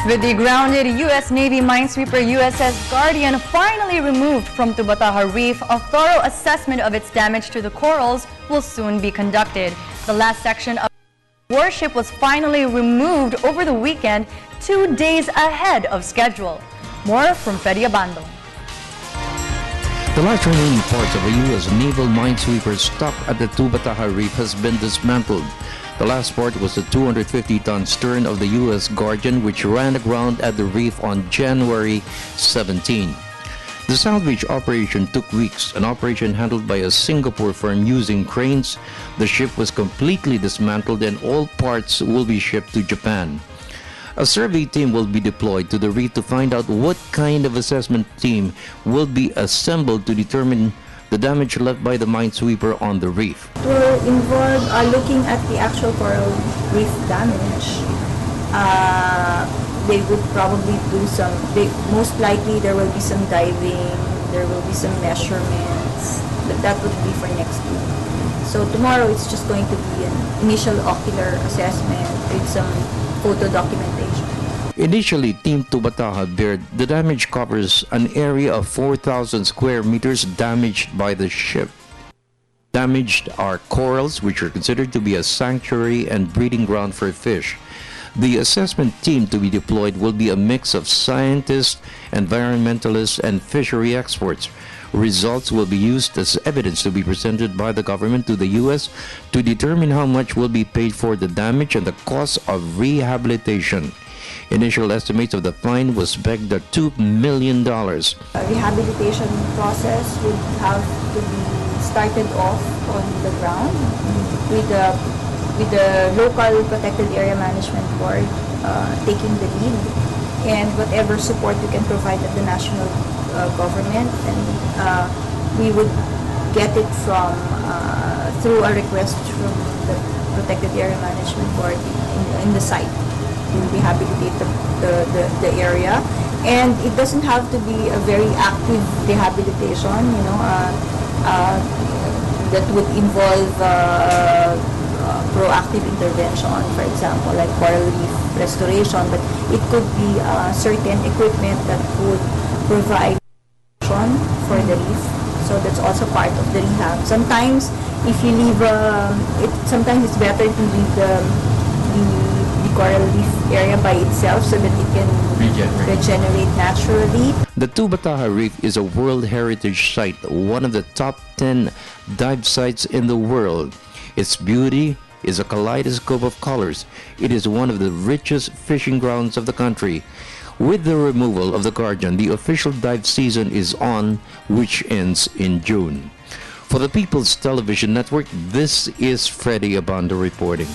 With the grounded U.S. Navy minesweeper USS Guardian finally removed from Tubbataha Reef, a thorough assessment of its damage to the corals will soon be conducted. The last section of the warship was finally removed over the weekend, 2 days ahead of schedule. More from Freddy Abando. The last remaining parts of a U.S. naval minesweeper stuck at the Tubbataha Reef has been dismantled. The last part was the 250-ton stern of the U.S. Guardian, which ran aground at the reef on January 17. The salvage operation took weeks, an operation handled by a Singapore firm using cranes. The ship was completely dismantled and all parts will be shipped to Japan. A survey team will be deployed to the reef to find out what kind of assessment team will be assembled to determine the damage left by the minesweeper on the reef. We're involved looking at the actual coral reef damage. They would probably do most likely there will be some diving, there will be some measurements, but that would be for next week. So tomorrow it's just going to be an initial ocular assessment with some photo documentation. Initially, Team Tubbataha bared the damage covers an area of 4,000 square meters damaged by the ship. Damaged are corals, which are considered to be a sanctuary and breeding ground for fish. The assessment team to be deployed will be a mix of scientists, environmentalists, and fishery experts. Results will be used as evidence to be presented by the government to the U.S. to determine how much will be paid for the damage and the cost of rehabilitation. Initial estimates of the fine was pegged at $2 million. A rehabilitation process would have to be started off on the ground with the local protected area management board taking the lead, and whatever support we can provide at the national government, and we would get it from through a request from the protected area management board in the site to rehabilitate the area. And it doesn't have to be a very active rehabilitation, that would involve proactive intervention, for example, like coral reef restoration, but it could be certain equipment that would provide for the reef. So that's also part of the rehab. Sometimes if you leave sometimes it's better to leave the coral reef area by itself so that it can regenerate naturally. The Tubbataha Reef is a World Heritage Site, one of the top 10 dive sites in the world. Its beauty is a kaleidoscope of colors. It is one of the richest fishing grounds of the country. With the removal of the Guardian, the official dive season is on, which ends in June. For the People's Television Network, this is Freddy Abando reporting.